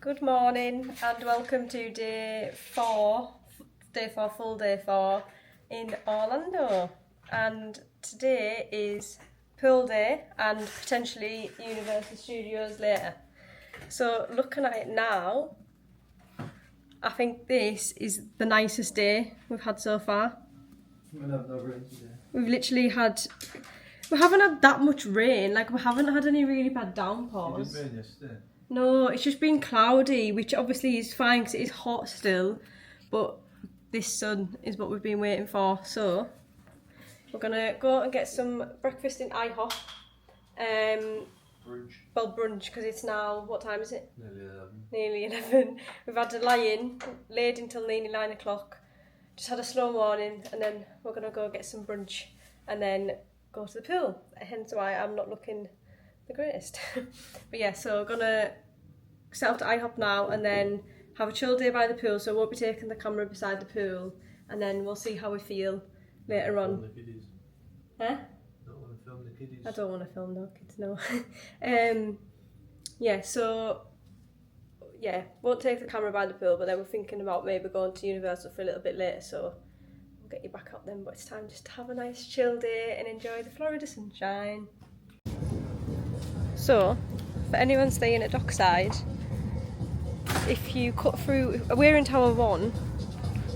Good morning and welcome to day four, full day four in Orlando. And today is pool day and potentially Universal Studios later. So looking at it now, I think this is the nicest day we've had so far. We'll have no rain today. We've literally had, we haven't had that much rain, like we haven't had any really bad downpours. It didn't rain yesterday. No, it's just been cloudy, which obviously is fine because it is hot still, but this sun is what we've been waiting for. So we're gonna go and get some breakfast in iHop. Brunch. Well, brunch, because it's now, what time is it? Nearly 11. Nearly 11. We've had to lie in, laid until nearly 9 o'clock. Just had a slow morning, and then we're gonna go get some brunch and then go to the pool. Hence why I'm not looking the greatest. But yeah, so we're gonna set off to iHop now and then have a chill day by the pool, so I won't be taking the camera beside the pool, and then we'll see how we feel later on. Huh? Don't want to film the kiddies. I don't want to film no kids, no. Yeah, so yeah, won't take the camera by the pool, but then we're thinking about maybe going to Universal for a little bit later, so we'll get you back up then. But it's time just to have a nice chill day and enjoy the Florida sunshine. So, for anyone staying at Dockside, if you cut through, we're in Tower 1,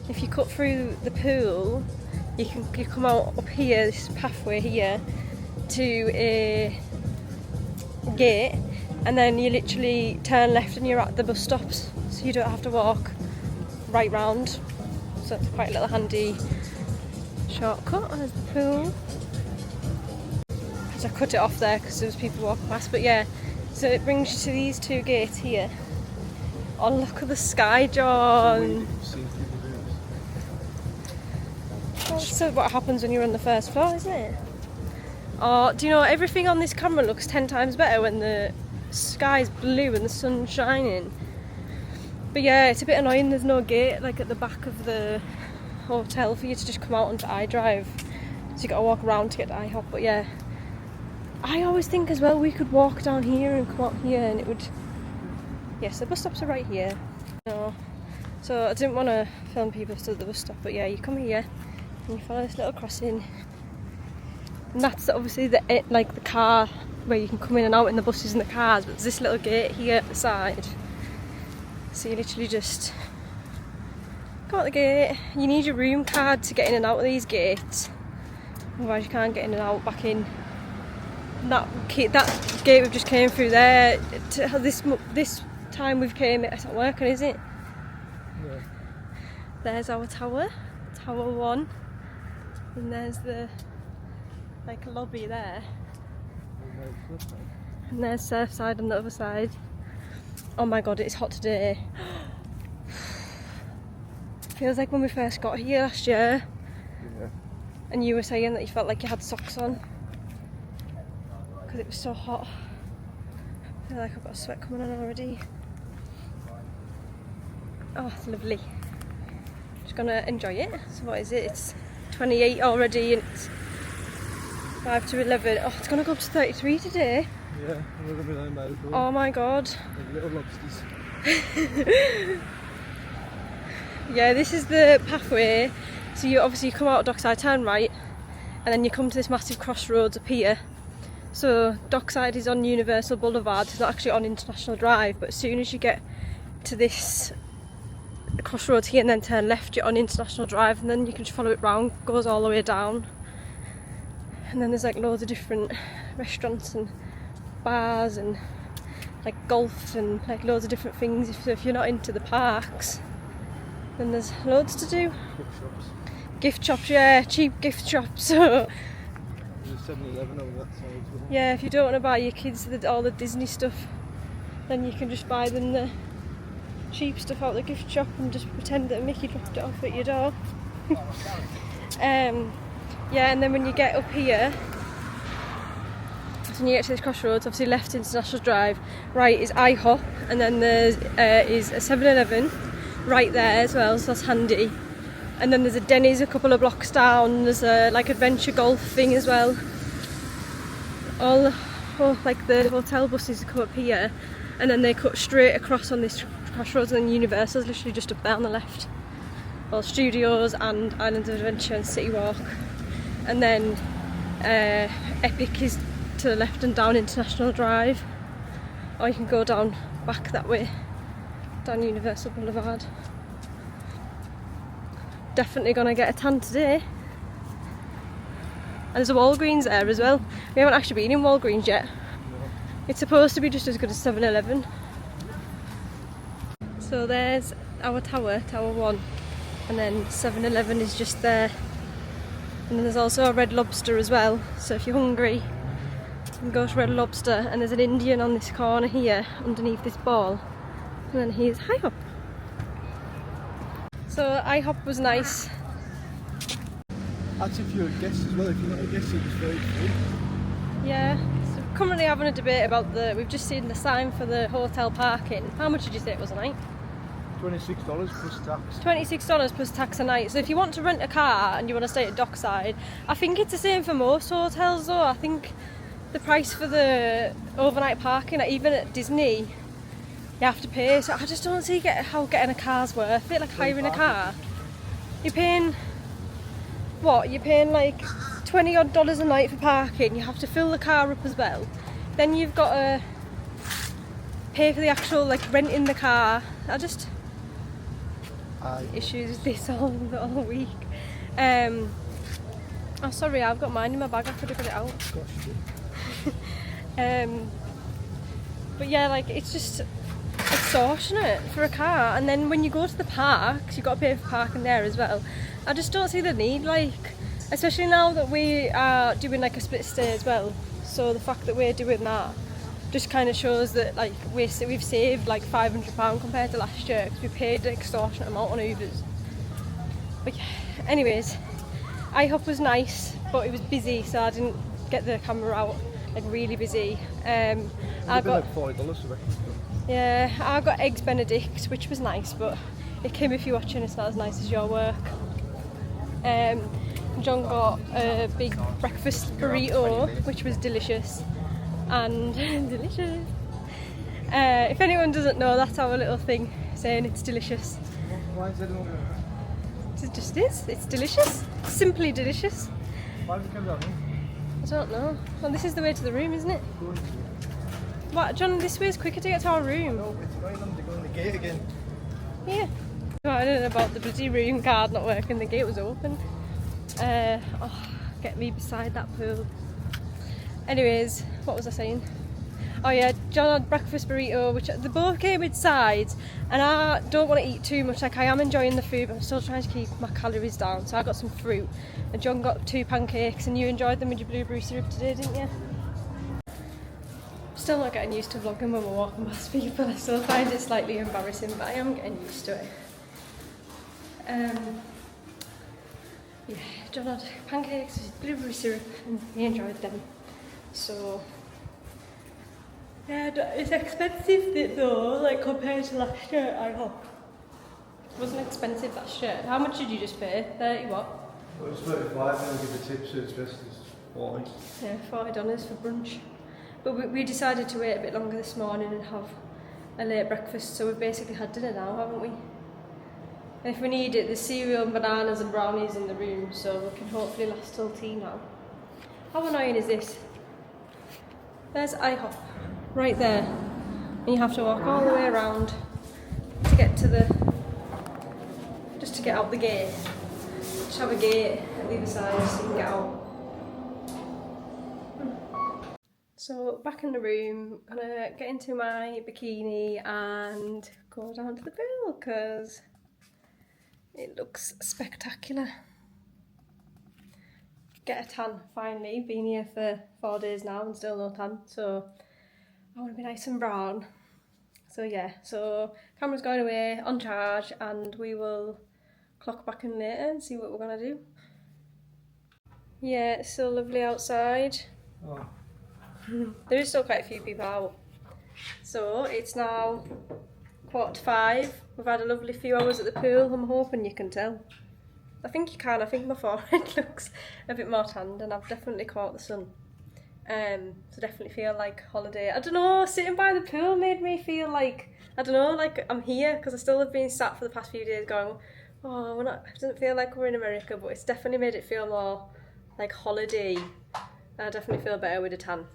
if you cut through the pool, you come out up here, this pathway here, to a gate, and then you literally turn left and you're at the bus stops, so you don't have to walk right round. So it's quite a little handy shortcut. There's the pool. I cut it off there because there was people walking past, but yeah, so it brings you to these two gates here. Oh, look at the sky, John. That's what happens when you're on the first floor, isn't it? Oh, do you know, everything on this camera looks 10 times better when the sky's blue and the sun's shining. But yeah, it's a bit annoying there's no gate like at the back of the hotel for you to just come out onto iDrive, so you gotta walk around to get to iHop. But yeah, I always think as well we could walk down here and come out here and it would... Yes, the bus stops are right here. No. So I didn't want to film people stood at the bus stop, but yeah, you come here and you follow this little crossing. And that's obviously the car where you can come in and out in the buses and the cars, but there's this little gate here at the side. So you literally just go out the gate. You need your room card to get in and out of these gates. Otherwise you can't get in and out back in. That gate we've just came through there, this time we've came, it's not working, is it? Yeah. There's our tower, Tower 1, and there's the lobby there, and there's Surfside on the other side. Oh my god, it's hot today. Feels like when we first got here last year. Yeah. And you were saying that you felt like you had socks on because it was so hot. I feel like I've got a sweat coming on already. Oh, it's lovely. Just gonna enjoy it. So what is it? It's 28 already and it's 5 to 11. Oh, it's gonna go up to 33 today. Yeah, we're gonna be lying by the pool. Oh my god. Like little lobsters. Yeah, this is the pathway. So you obviously come out of Dockside, turn right, and then you come to this massive crossroads up here. So Dockside is on Universal Boulevard, it's not actually on International Drive, but as soon as you get to this crossroads here and then turn left, you're on International Drive, and then you can just follow it round, goes all the way down. And then there's loads of different restaurants and bars and golf and loads of different things. If you're not into the parks, then there's loads to do. Gift shops. Gift shops, yeah, cheap gift shops. There's a 7-Eleven over that side as well. Yeah, if you don't want to buy your kids all the Disney stuff, then you can just buy them the cheap stuff out of the gift shop and just pretend that Mickey dropped it off at your door. Yeah, and then when you get up here, when you get to this crossroads, obviously left International Drive, right is iHop, and then there is a 7-Eleven right there as well, so that's handy. And then there's a Denny's a couple of blocks down, there's a adventure golf thing as well. All the hotel buses come up here, and then they cut straight across on this crossroads, and then Universal's literally just up there on the left. Well, Studios and Islands of Adventure and City Walk, and then Epic is to the left and down International Drive, or you can go down back that way, down Universal Boulevard. Definitely gonna get a tan today. And there's a Walgreens there as well. We haven't actually been in Walgreens yet. It's supposed to be just as good as 7-Eleven. So there's our tower, Tower 1, and then 7-Eleven is just there. And then there's also a Red Lobster as well, so if you're hungry you can go to Red Lobster, and there's an Indian on this corner here underneath this ball, and then here's iHop. So iHop was nice. That's if you're a guest as well. If you're not a guest, it's very free. Yeah, so we're currently having a debate about we've just seen the sign for the hotel parking. How much did you say it was a night? $26 plus tax. $26 plus tax a night. So if you want to rent a car and you want to stay at Dockside, I think it's the same for most hotels though. I think the price for the overnight parking, like even at Disney, you have to pay. So I just don't see how getting a car's worth it, like hiring a car. You're paying, what? You're paying like $20 odd a night for parking. You have to fill the car up as well. Then you've got to pay for the actual like renting the car. Issues with this all week. Oh sorry, I've got mine in my bag, I could have got it out. But yeah, like it's just extortionate for a car, and then when you go to the parks you've got to pay for parking there as well. I just don't see the need, like, especially now that we are doing like a split stay as well, so the fact that we're doing that just kind of shows that like we've saved like £500 compared to last year, because we paid an extortionate amount on Ubers. But yeah, anyways, iHop was nice, but it was busy, so I didn't get the camera out. Like really busy. I got like $40 for breakfast. Yeah, I got eggs Benedict, which was nice, but it came, if you're watching, it's not as nice as your work. John got a big breakfast burrito, which was delicious. And delicious. If anyone doesn't know, that's our little thing saying it's delicious. Why is it all? It just is. It's delicious. Simply delicious. Why have you come down here? I don't know. Well, this is the way to the room, isn't it? What, John? This way is quicker to get to our room. No, it's going on to go in the gate again. Yeah. Well, I don't know about the bloody room card not working. The gate was open. Get me beside that pool. Anyways, what was I saying? Oh yeah, John had breakfast burrito, which they both came with sides, and I don't want to eat too much. Like, I am enjoying the food, but I'm still trying to keep my calories down. So I got some fruit, and John got 2 pancakes, and you enjoyed them with your blueberry syrup today, didn't you? Still not getting used to vlogging when we're walking past people. I still find it slightly embarrassing, but I am getting used to it. Yeah, John had pancakes with blueberry syrup, and he enjoyed them. So yeah, it's expensive though, like compared to last year. iHop it wasn't expensive last year. How much did you just pay? 30 what? Well, it's 35 and we give a tip, so it's best as 40. Yeah, $40 for brunch. But we decided to wait a bit longer this morning and have a late breakfast, so we've basically had dinner now, haven't we? And if we need it, there's cereal and bananas and brownies in the room, so we can hopefully last till tea now. How annoying is this? There's iHop, right there. And you have to walk all the way around to get to just to get out the gate. Just have a gate at the other side so you can get out. So back in the room, I'm gonna get into my bikini and go down to the pool because it looks spectacular. Get a tan finally, been here for 4 days now and still no tan, so I want to be nice and brown. So yeah, so camera's going away on charge and we will clock back in later and see what we're gonna do. Yeah, it's still lovely outside. Oh. There is still quite a few people out. So it's now 4:45. We've had a lovely few hours at the pool. I'm hoping you can tell. I think you can. I think my forehead looks a bit more tanned and I've definitely caught the sun. So definitely feel like holiday. I don't know, sitting by the pool made me feel like, I don't know, like I'm here, because I still have been sat for the past few days going, oh, it doesn't feel like we're in America, but it's definitely made it feel more like holiday. I definitely feel better with a tan.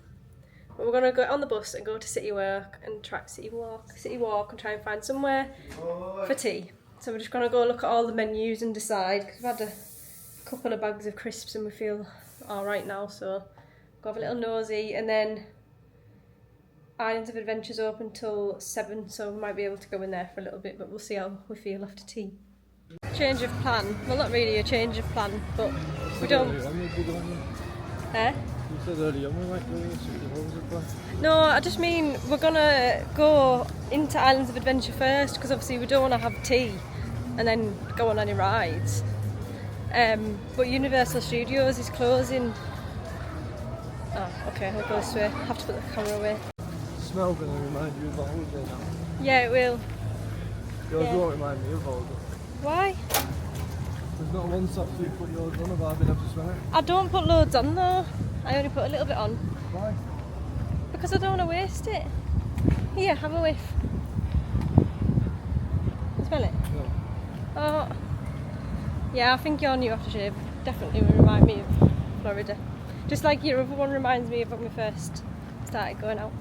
But we're gonna go on the bus and go to City Walk and City Walk and try and find somewhere for tea. So we're just gonna go look at all the menus and decide, because we've had a couple of bags of crisps and we feel alright now, so go have a little nosy. And then Islands of Adventure's open till 7, so we might be able to go in there for a little bit, but we'll see how we feel after tea. Change of plan. Well, not really a change of plan, but we don't... Eh? You said earlier on we might go to City Hall. No, I just mean we're gonna go into Islands of Adventure first, because obviously we don't want to have tea and then go on any rides. But Universal Studios is closing. Oh, okay, I'll go this way. I have to put the camera away. Smell going to remind you of a holiday now. Yeah, it will. Yours Yeah. won't remind me of holiday. Why? There's not one sock you put yours on if I've been able to smell it. I don't put loads on though. I only put a little bit on. Why? Because I don't want to waste it. Here, have a whiff. Smell it? No. Oh. Yeah, I think your new aftershave definitely will remind me of Florida. Just like your other one reminds me of when we first started going out.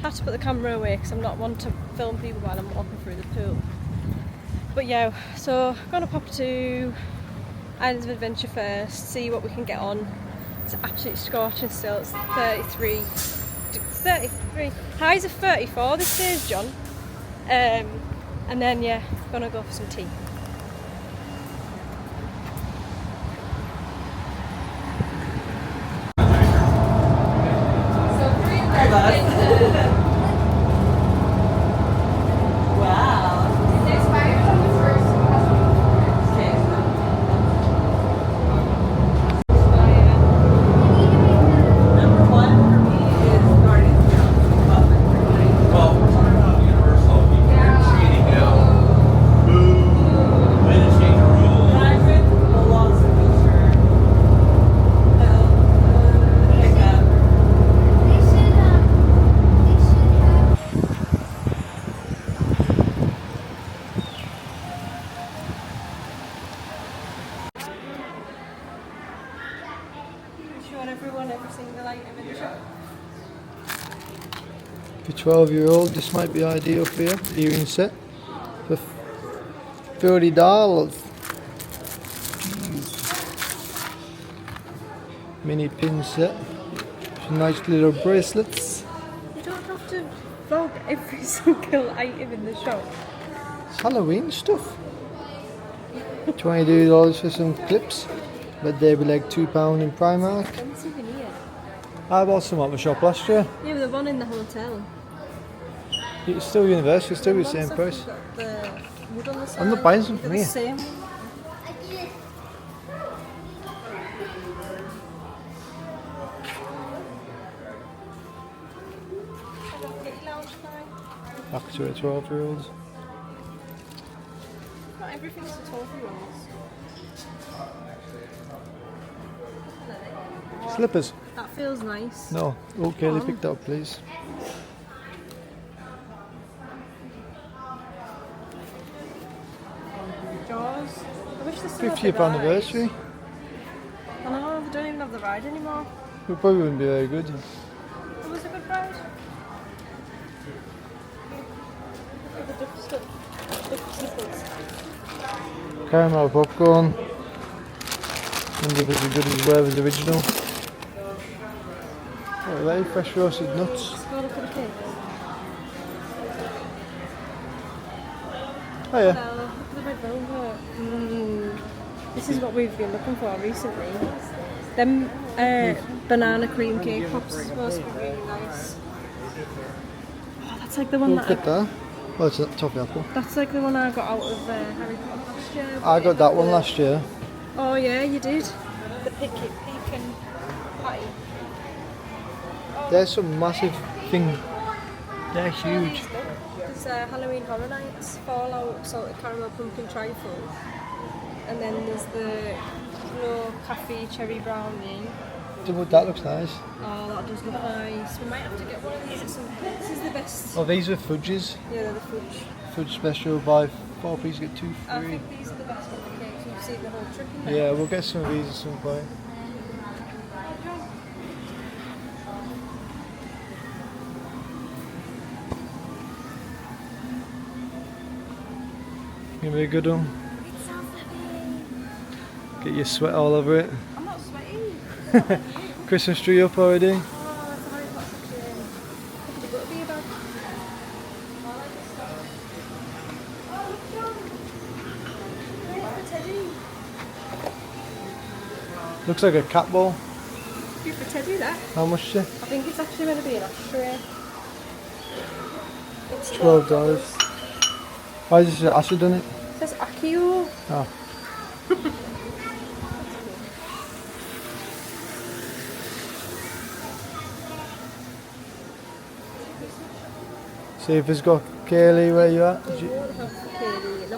Have to put the camera away because I'm not one to film people while I'm walking through the pool. But yeah, so I'm gonna pop to Islands of Adventure first, see what we can get on. It's absolutely scorching still. It's 33. It's 33. Highs of 34 this day, John. And then yeah, gonna go for some tea. For 12-year-old, this might be ideal for you. Earring set for $30. Mini pin set. Some nice little bracelets. You don't have to vlog every single item in the shop. It's Halloween stuff. $22 for some clips, but they'd be like £2 in Primark. Expensive in here. I bought some at the shop last year. Yeah, but the one in the hotel. It's still Universal, it's still the same price. I'm not buying some from here. Same. Back to a 12-year-olds. Not everything's for 12-year-olds. Slippers? That feels nice. No. Oh, Kayley, pick that up, please. Jaws. I wish they still had the 50th ride. anniversary. I know, they don't even have the ride anymore. It probably wouldn't be very good. It was a good ride. Look at the duck stuff. Duck slippers. Caramel popcorn. Wonder if it's as good as Waver's original. Oh, very fresh roasted nuts. Let's go look at the cakes. Oh yeah. Hello, look at the red velvet. This is what we've been looking for recently. Them banana cream cake pops are supposed to be really nice. Oh, that's like the one Look at that. Oh, it's a toffee apple. That's like the one I got out of Harry Potter last year. I got that one last year. Oh yeah, you did. The pecan patty. There's some massive thing. They're huge. There's Halloween Horror Nights, Fallout, Salted Caramel Pumpkin Trifle. And then there's the Buffalo Cafe Cherry Brownie. That looks nice. Oh, that does look nice. We might have to get one of these at some point. This is the best. Oh, these are fudges. Yeah, they're the fudge. Fudge special, buy 4 pieces, get 2 free. I think these are the best of the cakes. We've seen the whole trip in there. Yeah, we'll get some of these at some point. Gonna be a good one. It's so flippy. Get your sweat all over it. I'm not sweaty. Christmas tree up already. Oh, sorry, I've got such a... Look at the butterbeer bag. I like this stuff. Oh, look, John. Where's the teddy? Looks like a cat ball. Cute for teddy, that. How much is it? I think it's actually meant to be an ashtray. It's $12. Why is this acid on it? It says Akio. Oh. See if it's got Kayley where you at.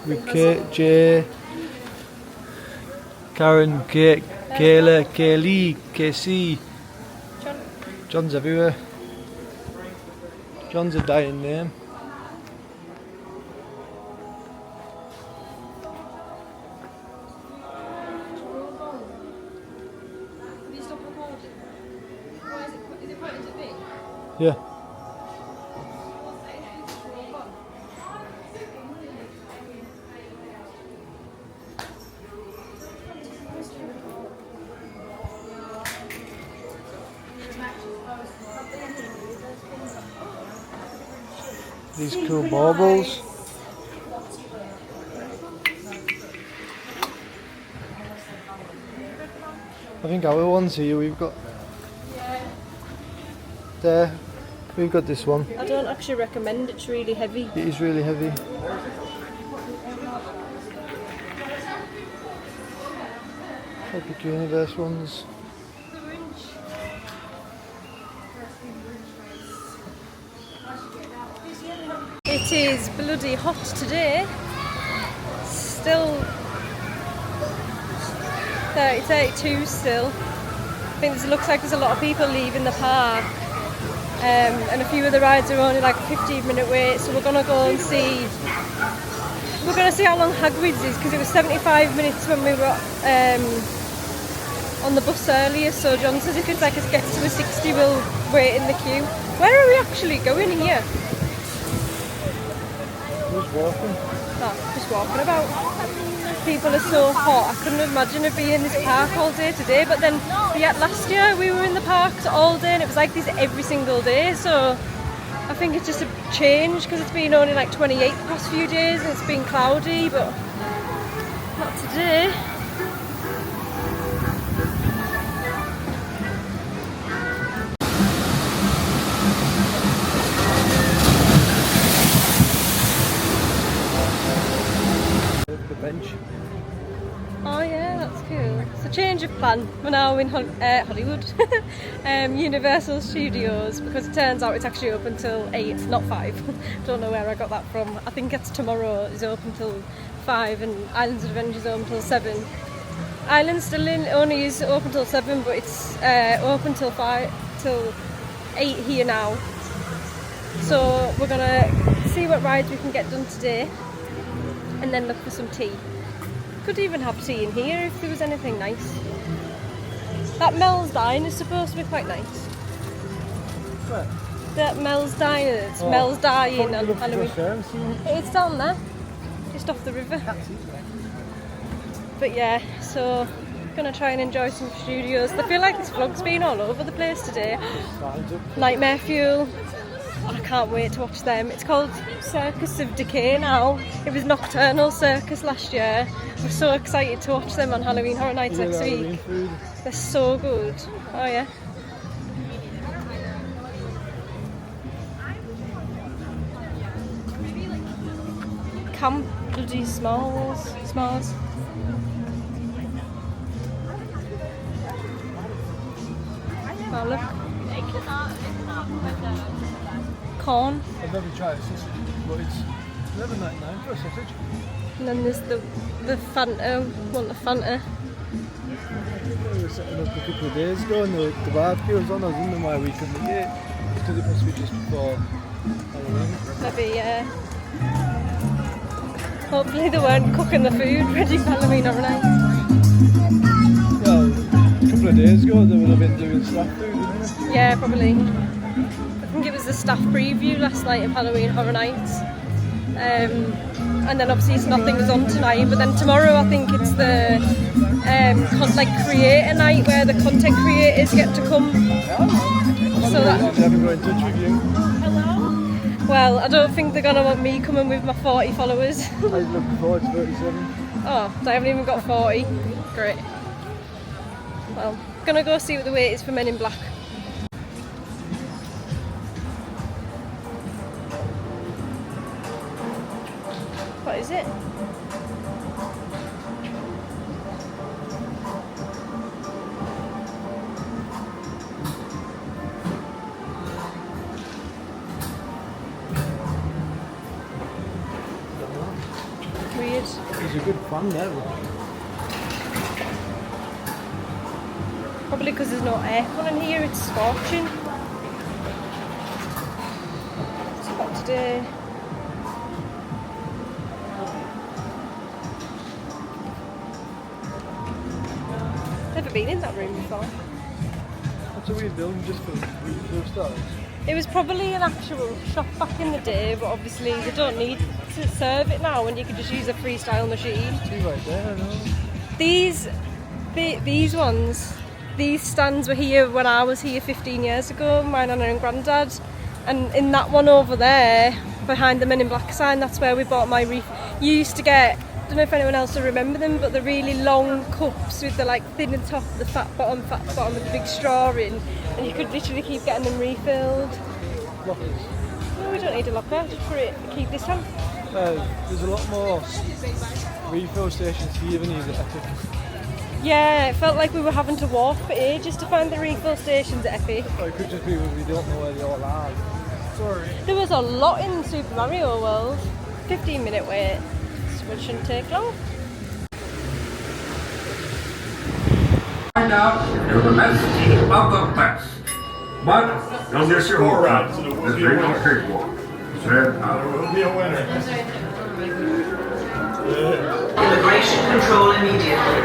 With J, Karen, Kayla, Kayley, KC. John. John's everywhere. John's a dying name. Yeah. These cool baubles. I think our ones here we've got there. We've got this one. I don't actually recommend it, it's really heavy. It is really heavy. Epic Universe ones. It is bloody hot today. Still 32 still. I think it looks like there's a lot of people leaving the park. And a few of the rides are only like a 15-minute wait, so we're gonna go and see. We're gonna see how long Hagrid's is, because it was 75 minutes when we were on the bus earlier. So John says if it's like it gets to a 60, we'll wait in the queue. Where are we actually going here? Who's walking? Oh, just walking about. People are so hot. I couldn't imagine it being in this park all day today. But then, yeah, last year we were in the parks all day and it was like this every single day. So I think it's just a change because it's been only like 28 the past few days and it's been cloudy, but not today. The bench. Oh yeah, that's cool. It's a change of plan. We're now in Hollywood, Universal Studios, because it turns out it's actually open till 8, not 5. Don't know where I got that from. I think it's tomorrow is open till 5 and Islands of Adventure is open till 7. Islands still only is open till 7, but it's open till 8 here now. So we're gonna see what rides we can get done today and then look for some tea. Could even have tea in here if there was anything nice. That Mel's Dine is supposed to be quite nice. Where? That Mel's Dine, it's Mel's Dine on Halloween. It's down there, just off the river. But yeah, so gonna try and enjoy some studios. I feel like this vlog's been all over the place today. Nightmare Fuel. I can't wait to watch them. It's called Circus of Decay now. It was Nocturnal Circus last year. We're so excited to watch them on Halloween Horror Nights next week. They're so good. Oh yeah. Camp bloody Smalls. Oh look. Corn. I've never tried a sausage, but it's $11.99 for a sausage. And then there's the Fanta, want the Fanta. They were setting up a couple of days ago and the barbecue was on, I was wondering why we couldn't eat it. Because it must be just before Halloween. Maybe, yeah. Hopefully they weren't cooking the food ready for Halloween Horror Nights. Well, a couple of days ago they would have been doing staff food, wouldn't they? Yeah, probably. I think it was the staff preview last night of Halloween Horror Nights. And then obviously nothing was on tonight, but then tomorrow I think it's the creator night where the content creators get to come. So that... They haven't got in touch with you. Well, I don't think they're gonna want me coming with my 40 followers. I was looking forward to 37. Oh, so I haven't even got 40. Great. Well, gonna go see what the wait is for Men in Black. What is it? Weird. There's a good fun there. Probably because there's no aircon in here, it's scorching. It's hot today. Never been in that room before. What's a weird building just for stars? It was probably an actual shop back in the day, but obviously they don't need to serve it now and you can just use a freestyle machine. Two right there, no? These ones, these stands were here when I was here 15 years ago, my nana and granddad. And in that one over there, behind the Men in Black sign, that's where we bought my reef. You used to get, I don't know if anyone else will remember them, but the really long cups with the like thin top, the fat bottom with the big straw in, and you could literally keep getting them refilled. Lockers. No, we don't need a locker just for it to keep this on. There's a lot more refill stations here than these at Epic. Yeah, it felt like we were having to walk for ages to find the refill stations at Epic. Or it could just be we don't know where they all are. Sorry. There was a lot in Super Mario World. 15-minute wait. Which shouldn't take long. Find out if you're the best of the best. But you'll miss your whole ride. This ain't no cakewalk. Said There will be a winner. Immigration control immediately.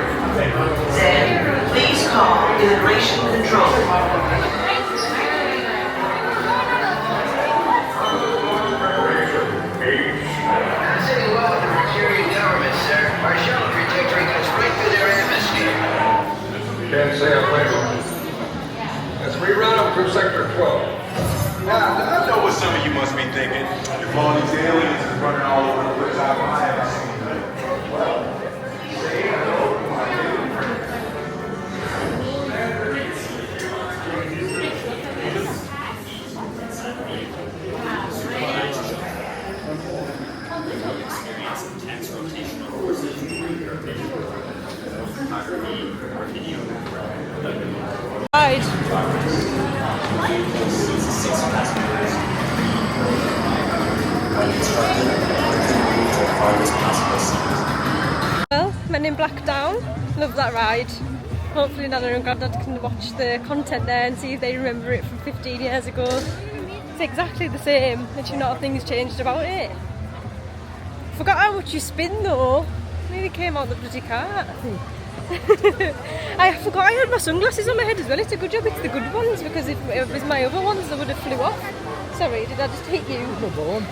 Then, please call immigration control. Consider welcome to the Nigerian government, sir. Our shuttle trajectory goes right through their atmosphere. can't say a thing. As we run up through Sector 12. Now, I know what some of you must be thinking. If all these aliens is running all over the place, I haven't seen them. Well, say hello to my daily friend. Right. Well, Men in Black down. Love that ride. Hopefully Nana and Granddad can watch the content there and see if they remember it from 15 years ago. It's exactly the same, literally not a thing's changed about it. Forgot how much you spin though. Maybe came out the bloody cart. I forgot I had my sunglasses on my head as well. It's a good job it's the good ones, because if it was my other ones they would have flew off. Sorry, did I just hit you? No bone.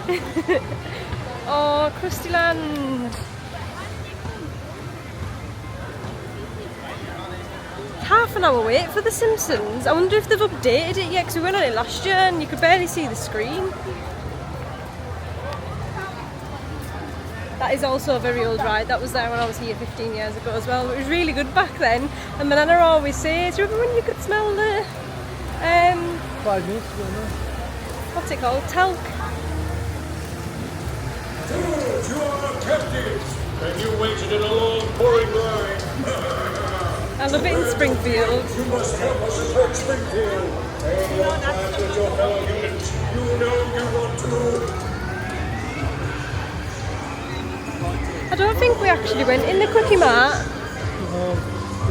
Oh, Krusty Land. Half an hour wait for The Simpsons. I wonder if they've updated it yet, because we went on it last year and you could barely see the screen. That is also a very old ride. That was there when I was here 15 years ago as well. It was really good back then. And my nana always says, remember when you could smell the 5 minutes ago now. what's it called? Talc. You are captives, and you waited in a long, boring line. I love it in Springfield. You must help us attack Springfield. And your plans with your fellow humans. You know you want to. I don't think we actually went in the Quickie Mart. No,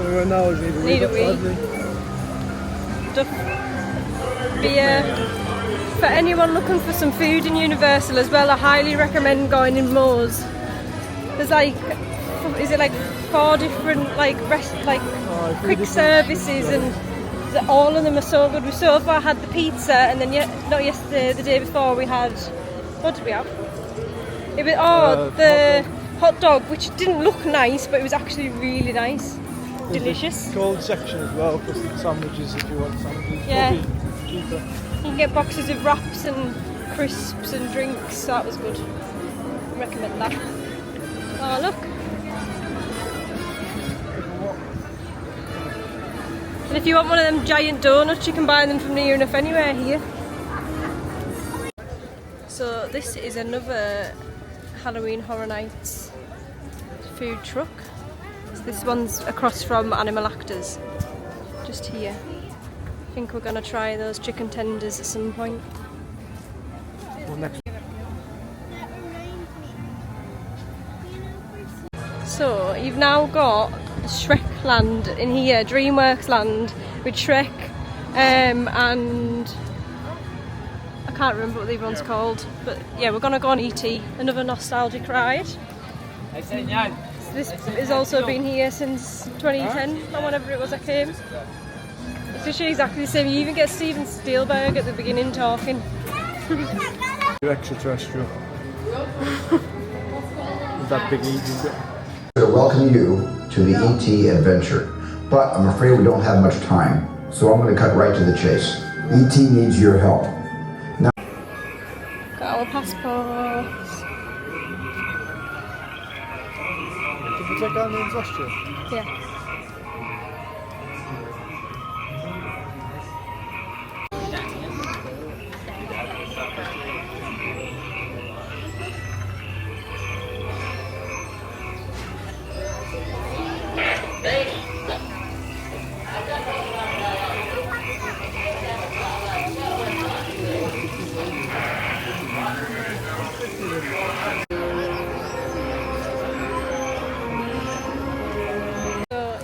Right now, we Need a wee. Duff. Beer. For anyone looking for some food in Universal as well, I highly recommend going in Moe's. There's like, is it like 4 different like quick services, and all of them are so good. We so far had the pizza, and then not yesterday, the day before we had, what did we have? It was the hot dog, which didn't look nice, but it was actually really nice. Delicious. Cold section as well, plus the sandwiches if you want sandwiches. Yeah. Probably cheaper. You can get boxes of wraps and crisps and drinks, so that was good. I recommend that. Oh look. And if you want one of them giant donuts, you can buy them from near enough anywhere here. So this is another Halloween Horror Nights food truck. So this one's across from Animal Actors, just here. I think we're going to try those chicken tenders at some point. Well, next. So you've now got Shrek Land in here, DreamWorks Land with Shrek, and I can't remember what the other one's called, but yeah, we're gonna go on E.T., another nostalgic ride. So this has also been here since 2010 or whenever it was I came. It's literally exactly the same. You even get Steven Spielberg at the beginning talking. Extraterrestrial. With that big eating bit. To welcome you to the ET adventure, but I'm afraid we don't have much time, so I'm going to cut right to the chase. ET needs your help. Got our passports. Did we take our names last year? Yeah.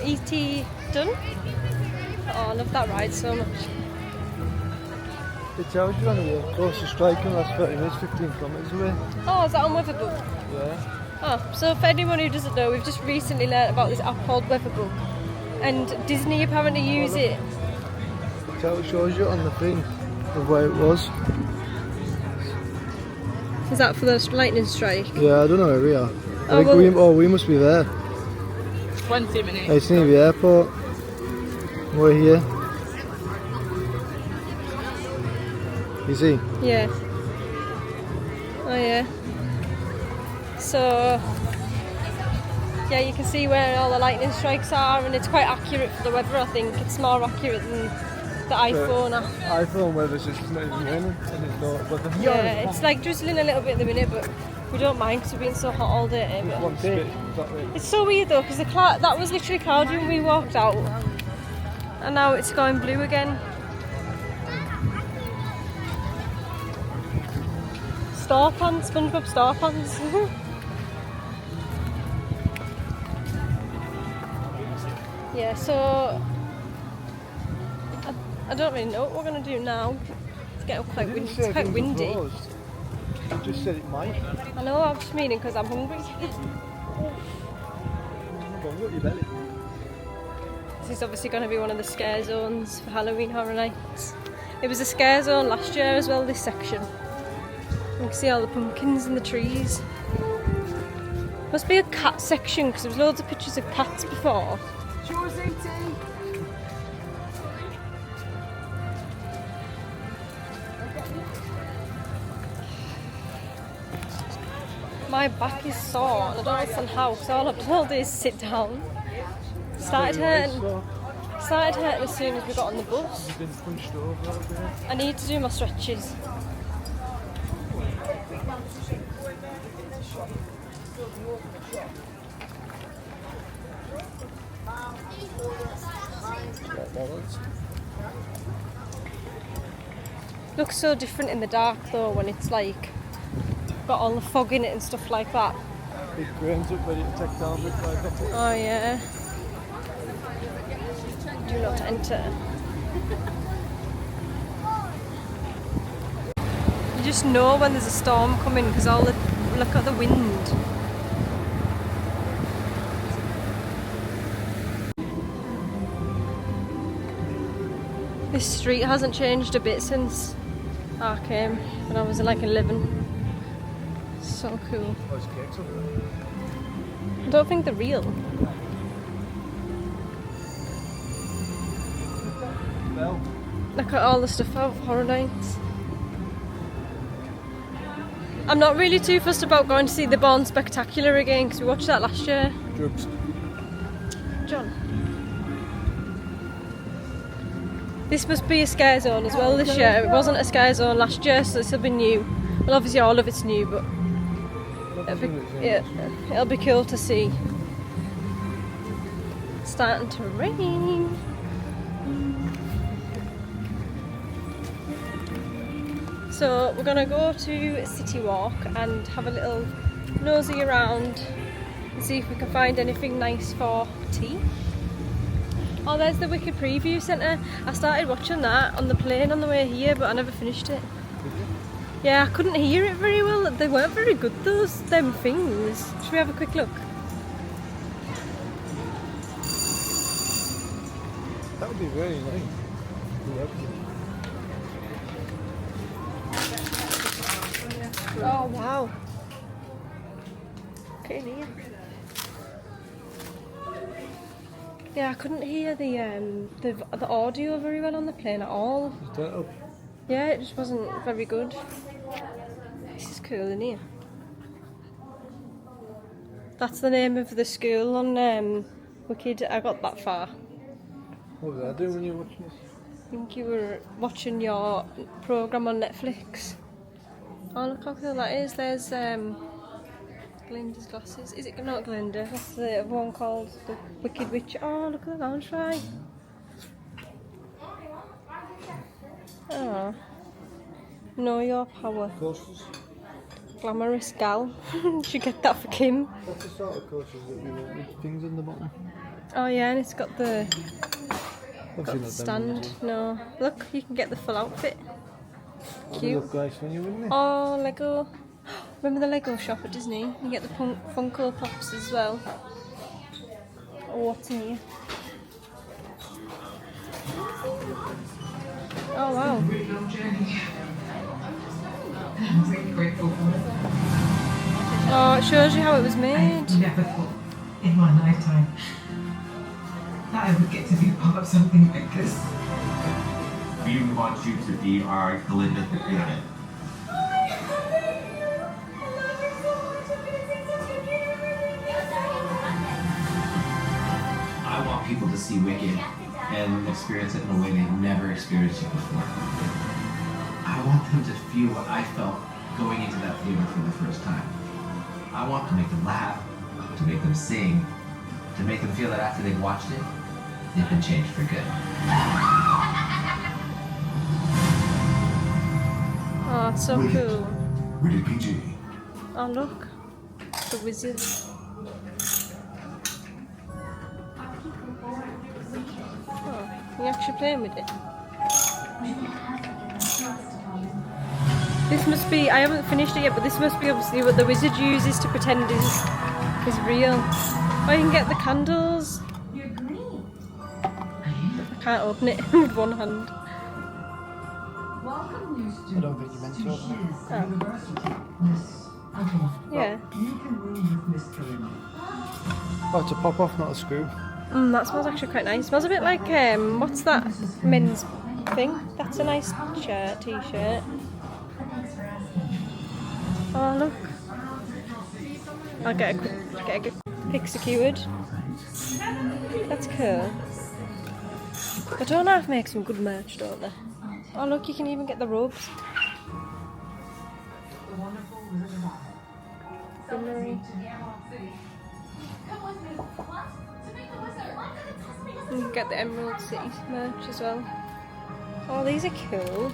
E.T. done? Oh, I love that ride so much. It tells you on the closest strike in the last 30 minutes, 15 kilometres away. Oh, is that on Weatherbook? Yeah. Oh, so for anyone who doesn't know, we've just recently learnt about this app called Weatherbook, and Disney apparently use it. It shows you on the thing of where it was. Is that for the lightning strike? Yeah, I don't know where we are. Oh, I think we must be there. 20 minutes. It's near the airport. We're here. You see? Yeah. Oh yeah. So yeah, you can see where all the lightning strikes are, and it's quite accurate for the weather. I think it's more accurate than the iPhone app. iPhone weather's just not even raining, and it's not. But Yeah, it's like drizzling a little bit at the minute, but we don't mind because we've been so hot all day. But one spit, exactly. it's so weird though, because that was literally cloudy when we walked out, and now it's going blue again. Star pants, SpongeBob star pants. Yeah, so I don't really know what we're going to do now. It's getting quite windy. It's quite windy. You just said it might. I know, I'm just meaning because I'm hungry. This is obviously going to be one of the scare zones for Halloween Horror Nights. It was a scare zone last year as well, this section. You can see all the pumpkins and the trees. Must be a cat section because there was loads of pictures of cats before. My back is sore and I don't understand how, because all I've done all day is sit down. Started hurting as soon as we got on the bus. I need to do my stretches. Looks so different in the dark though, when it's like got all the fog in it and stuff like that. Big cranes up ready to take down big like that. Oh yeah. Do not enter. You just know when there's a storm coming because all the look at the wind. This street hasn't changed a bit since I came when I was like 11. So cool. Oh, there's cakes over there. I don't think they're real. Bell. Look at all the stuff out of Horror Nights. I'm not really too fussed about going to see The Born Spectacular again because we watched that last year. Drugs. John. This must be a scare zone as well this year. It wasn't a scare zone last year, so this will be new. Well, obviously all of it's new, but it'll be cool to see. It's starting to rain. So we're gonna go to City Walk and have a little nosy around and see if we can find anything nice for tea. Oh, there's the Wicked Preview Centre. I started watching that on the plane on the way here, but I never finished it. Yeah, I couldn't hear it very well. They weren't very good, them things. Should we have a quick look? That would be very nice. Oh wow. Okay, neat. Yeah, I couldn't hear the audio very well on the plane at all. Is that up? Yeah, it just wasn't very good. This is cool, isn't it? That's the name of the school on Wicked. I got that far. What was I doing when you were watching this? I think you were watching your programme on Netflix. Oh, look how cool that is. There's Glinda's glasses. Is it not Glinda? What's the other one called? The Wicked Witch. Oh, look at the lounge fly. Oh. Know your power. Coasters. Glamorous gal. Should get that for Kim. That's the sort of coasters that we want with things on the bottom. Oh yeah, and it's got the Obviously not them stand. ones, No. Look, you can get the full outfit. They Cute. look nice when you're in there. Oh, Lego. Remember the Lego shop at Disney? You get the Funko Pops as well. Oh, what's in here? Oh, wow. Really long journey. I'm really grateful for it. Oh, it shows you how it was made. I never thought in my lifetime that I would get to be part of something like this. We want you to be our Glinda the Cricket. I want people to see Wicked and experience it in a way they've never experienced it before. I want them to feel what I felt going into that theater for the first time. I want to make them laugh, to make them sing, to make them feel that after they've watched it, they've been changed for good. Oh, it's so cool. Rated PG. Oh, look. The wizard. Oh, you actually playing with it? This must be, I haven't finished it yet, but this must be obviously what the wizard uses to pretend is real. Oh, you can get the candles. I can't open it with one hand. I don't think you meant to open it. Yeah. Oh, it's a pop off, not a screw. That smells actually quite nice. Smells a bit like, what's that men's thing? That's a nice shirt, t-shirt. Oh, look. I'll get a good pic secured. That's cool. But don't half make some good merch, don't they? Oh, look, you can even get the robes. Greenery. You can get the Emerald City merch as well. Oh, these are cool.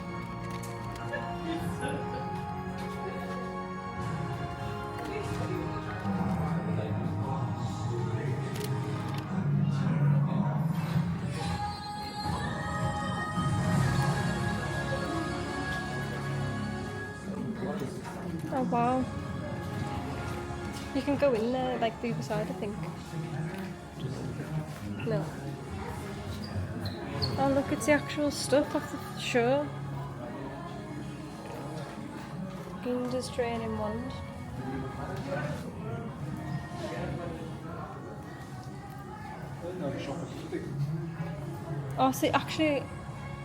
Oh wow. You can go in there, like the other side, I think. No. Oh look, it's the actual stuff of the show. Ginger's training wand. Oh, see, actually,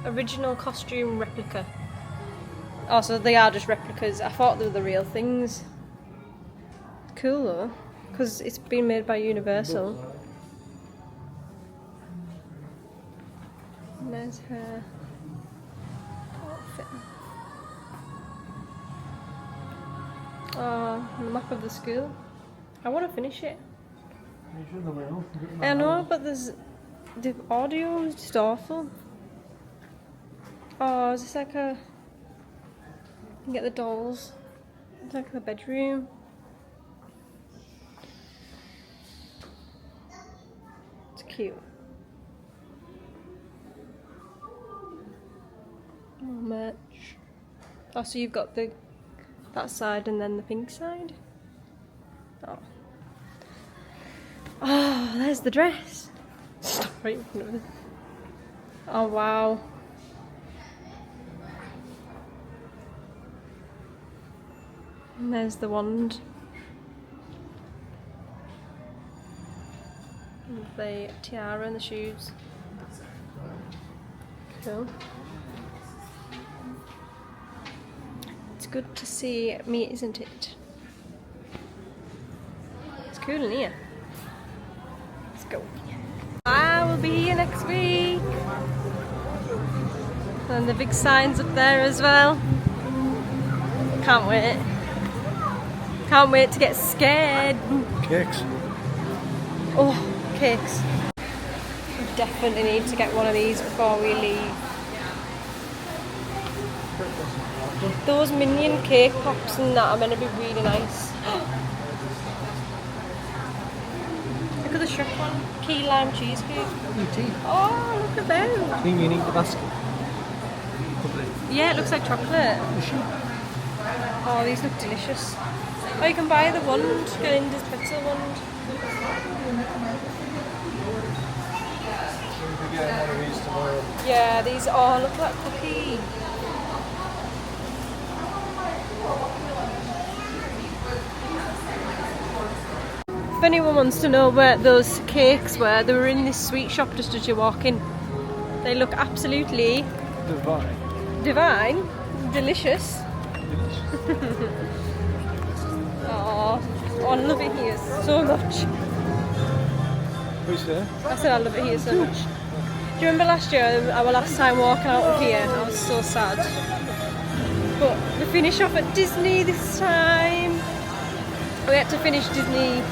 original costume replica. Oh, so they are just replicas. I thought they were the real things. Cool though, because it's been made by Universal. And there's her outfit. Oh, the map of the school. I want to finish it. I know, but the audio is just awful. Oh, is this like a... You can get the dolls. It's like the bedroom. It's cute. Oh, merch. Oh, so you've got that side and then the pink side? Oh. Oh, there's the dress. Stop right in front of it. Oh, wow. And there's the wand. And the tiara and the shoes. Cool. It's good to see me, isn't it? It's cool in here. Let's go. I will be here next week. And the big signs up there as well. Can't wait. Can't wait to get scared. Cakes. Oh, cakes. We definitely need to get one of these before we leave. Those minion cake pops and that are meant to be really nice. Look at the Shrek one. Key lime cheesecake. Oh, look at them. I think you need the basket. Yeah, it looks like chocolate. Oh, these look delicious. Oh, you can buy the wand, Galinda's pretzel wand. Yeah, these, oh, look at that cookie. If anyone wants to know where those cakes were, they were in this sweet shop just as you walk in. They look absolutely divine, delicious. Oh, I love it here so much. What's there? I said I love it here so much. Do you remember last year, our last time walking out of here? I was so sad. But we finish off at Disney this time. We had to finish Disney.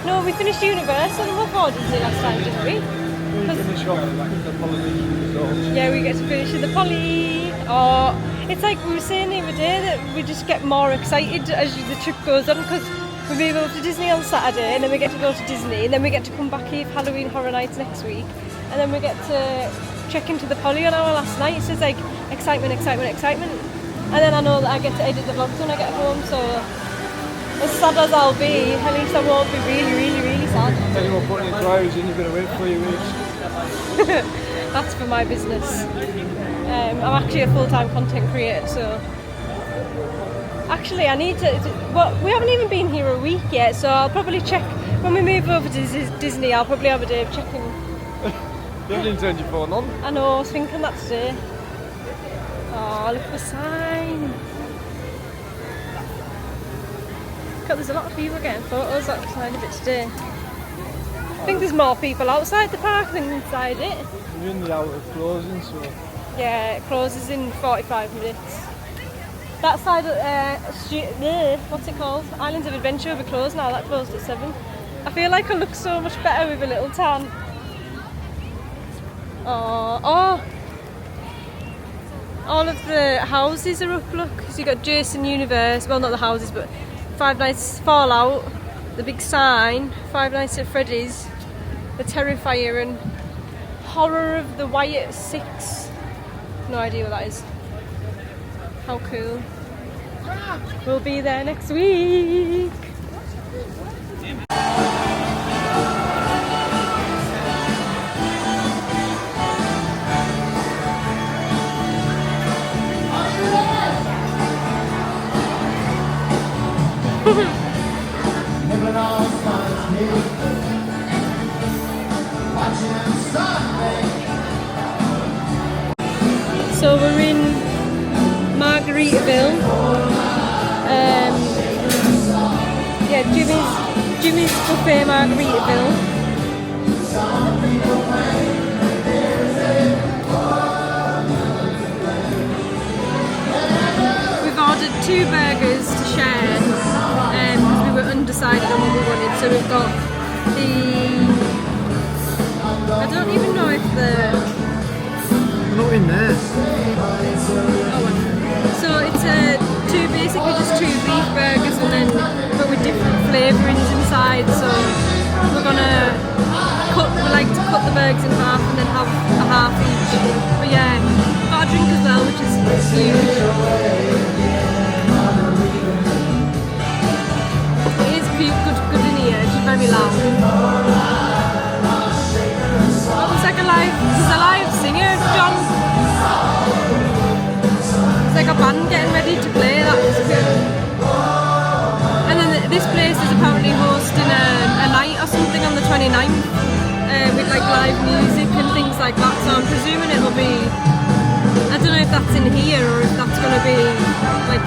No, we finished Universal before Disney last time, didn't we? Yeah, we get to finish with the Polly. Oh, it's like we were saying the other day that we just get more excited as the trip goes on because we move over to Disney on Saturday and then we get to go to Disney and then we get to come back here for Halloween Horror Nights next week and then we get to check into the Polly on our last night. So it's like excitement, excitement, excitement. And then I know that I get to edit the vlogs when I get home, so as sad as I'll be, at least I won't be really, really, really sad. Then you won't put any dryers in, you're going to wait for your weeks. That's for my business. I'm actually a full-time content creator, so actually I need to, well, we haven't even been here a week yet, so I'll probably check when we move over to Disney. I'll probably have a day of checking. You haven't turned your phone on. I know, I was thinking that today. Oh, look at the sign. God, there's a lot of people getting photos outside of it today. I think there's more people outside the park than inside it. We're in the hour of closing, so... Yeah, it closes in 45 minutes. That side of, what's it called? Islands of Adventure will be closed now, that closed at 7. I feel like I look so much better with a little tan. Oh! All of the houses are up, look. So you got Jason Universe, well not the houses, but Five Nights Fallout, the big sign, Five Nights at Freddy's, the Terrifier and Horror of the Wyatt 6. No idea what that is. How cool. we'll be there next week. So we're in Margaritaville. Yeah, Jimmy's Buffet Margaritaville. We've ordered 2 burgers to share because we were undecided on what we wanted. So we've got the, I don't even know if the, Not in there. so it's basically just 2 beef burgers and then but with different flavourings inside. So we're gonna we like to cut the burgers in half and then have a half each. But yeah, got a drink as well, which is huge. It is good in here. It's just very loud. Oh, there's like a live singer, John. It's like a band getting ready to play. That's good. And then this place is apparently hosting a night or something on the 29th with like live music and things like that. So I'm presuming it'll be, I don't know if that's in here or if that's going to be like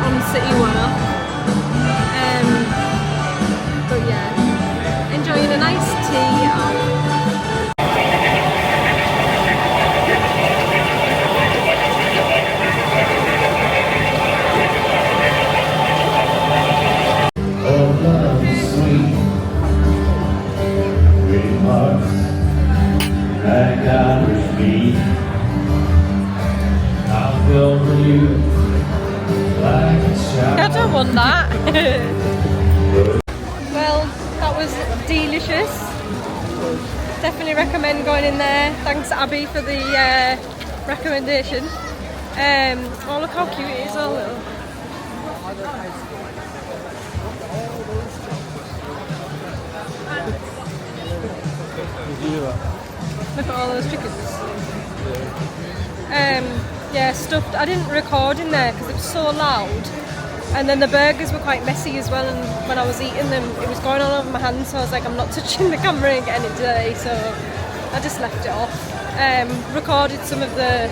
on City World. But yeah, enjoying a nice tea out. I don't want that. Well, that was delicious. Definitely recommend going in there. Thanks Abby for the recommendation. Oh look how cute it is, all little. Look at all those chickens. Yeah, stuffed. I didn't record in there because it was so loud. And then the burgers were quite messy as well, and when I was eating them it was going all over my hands, so I was like, I'm not touching the camera and getting it dirty, so I just left it off. Recorded some of the,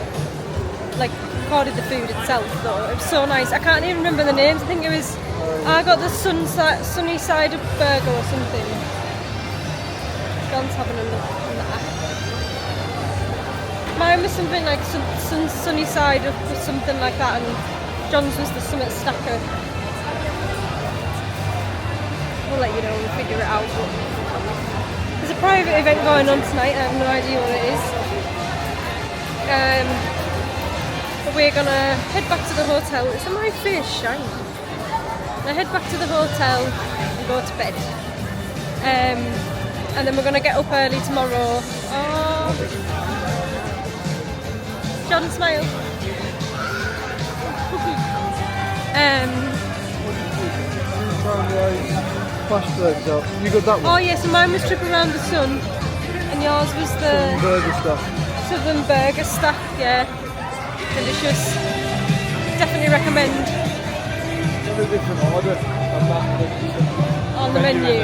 recorded the food itself though. It was so nice. I can't even remember the names. I think it was, I got the sunny side of burger or something. John's having a look on that. Mine was something like sunny side up or something like that, and John's was the summit stacker. We'll let you know when we figure it out. But there's a private event going on tonight, I have no idea what it is. But we're gonna head back to the hotel. It's my face shine. I head back to the hotel and go to bed. And then we're gonna get up early tomorrow. Oh. John, smile. You got that one? Oh yeah, so mine was Trip Around the Sun, and yours was the Burger stuff. Southern Burger stuff. Yeah, delicious. Definitely recommend. It's a different order on the menu.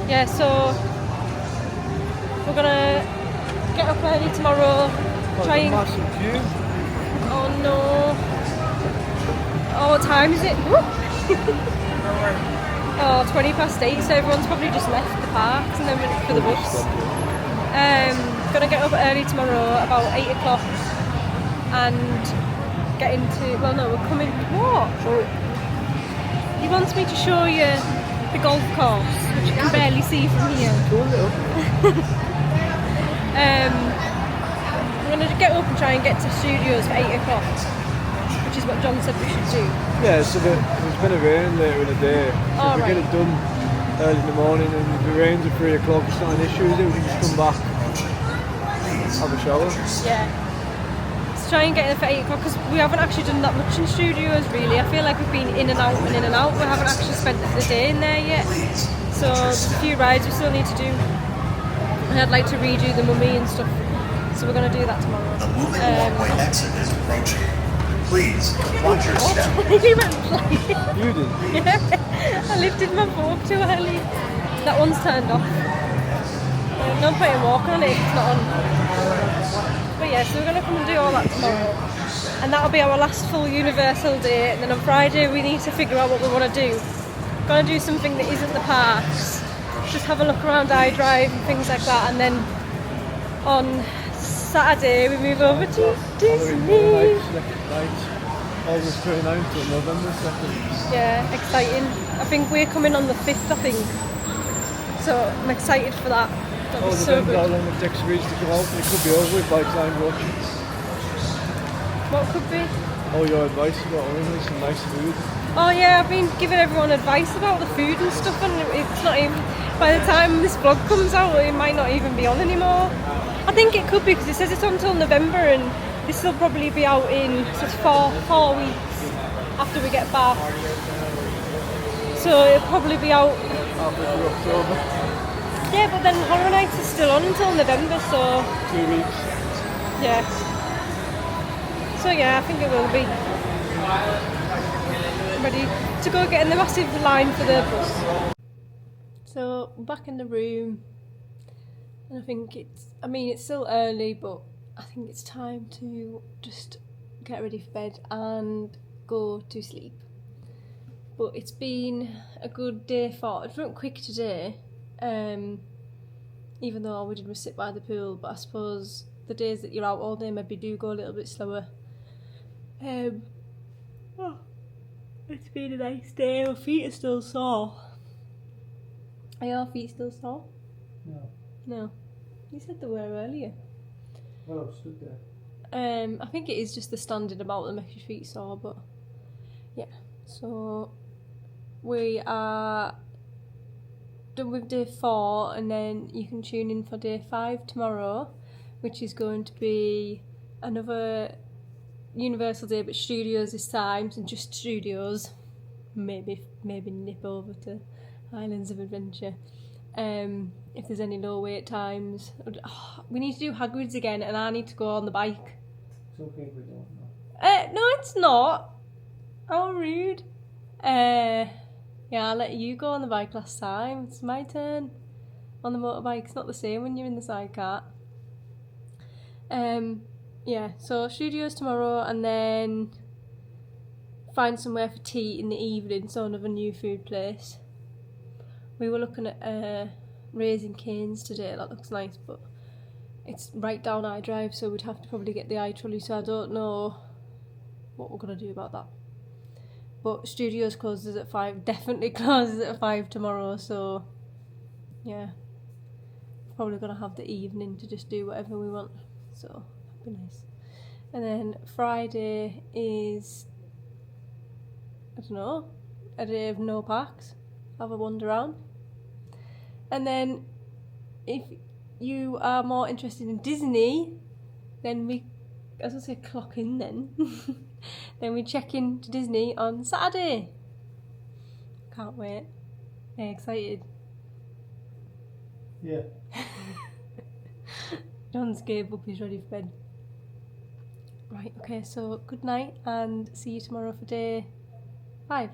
Yeah, so we're gonna get up early tomorrow. Try and... Oh no. Oh, what time is it? Oh, 8:20, so everyone's probably just left the parks and then went for the bus. Gonna get up early tomorrow, about 8 o'clock, and get into, well no, we're coming, what? He wants me to show you the golf course, which you can barely see from here. We're going to get up and try and get to studios for 8 o'clock, which is what John said we should do. Yeah, so there's been a rain later in the day, so if we get it done early in the morning and if the rains at 3 o'clock, it's not an issue, is it? We can just come back, have a shower. Yeah. let's try and get in for 8 o'clock because we haven't actually done that much in studios really. I feel like we've been in and out and in and out. We haven't actually spent the day in there yet. So there's a few rides we still need to do. And I'd like to redo the Mummy and stuff. So we're going to do that tomorrow. The moving walkway exit is approaching. Please watch your step. You went playing. You did? Yeah. I lifted my fork too early. That one's turned off. No point in walking on it if it's not on. But yeah, so we're going to come and do all that tomorrow. And that'll be our last full Universal day. And then on Friday we need to figure out what we want to do. Going to do something that isn't the parks. Just have a look around iDrive and things like that. And then on Saturday we move over to Disney. August 29th to November 2nd. Yeah, exciting. I think we're coming on the 5th, I think. So I'm excited for that. That'll be so good. How long it takes for each to come out. It could be over by the time we're watching. What could be? All your advice about ordering some nice food. Oh yeah, I've been giving everyone advice about the food and stuff, and it's not even, by the time this vlog comes out, it might not even be on anymore. I think it could be because it says it's until November, and this will probably be out in sort of 4 weeks after we get back. So it'll probably be out After October. Yeah, but then Horror Nights is still on until November, so 2 weeks. yeah. So yeah, I think it will be. Ready to go get in the massive line for the bus. So we're back in the room, and I think it's still early, but I think it's time to just get ready for bed and go to sleep. But it's been a good day for it went quick today, even though all we did was sit by the pool, but I suppose the days that you're out all day maybe do go a little bit slower. It's been a nice day. My feet are still sore. Are your feet still sore? No. No. You said they were earlier. Well, I've stood there. I think it is just the standard amount that makes your feet sore, but yeah. So we are done with day 4, and then you can tune in for day 5 tomorrow, which is going to be another Universal day, but studios this time, so just studios. Maybe nip over to Islands of Adventure. If there's any low wait times. We need to do Hagrid's again, and I need to go on the bike. It's okay if we don't know. No, it's not. How rude. Yeah, I let you go on the bike last time. It's my turn on the motorbike. It's not the same when you're in the sidecar. Yeah, so studios tomorrow, and then find somewhere for tea in the evening, so another new food place. We were looking at Raising Cane's today. That looks nice, but it's right down iDrive, so we'd have to probably get the iTrolley, so I don't know what we're going to do about that. But studios closes at 5, definitely closes at 5 tomorrow, so yeah, probably going to have the evening to just do whatever we want, so that'd be nice. And then Friday is, I don't know, a day of no parks, have a wander around. And then if you are more interested in Disney, then we, as I say, clock in then. Then we check in to Disney on Saturday. Can't wait. Yeah, excited. Yeah. John's gave up, he's ready for bed. Right, okay, so good night and see you tomorrow for day 5.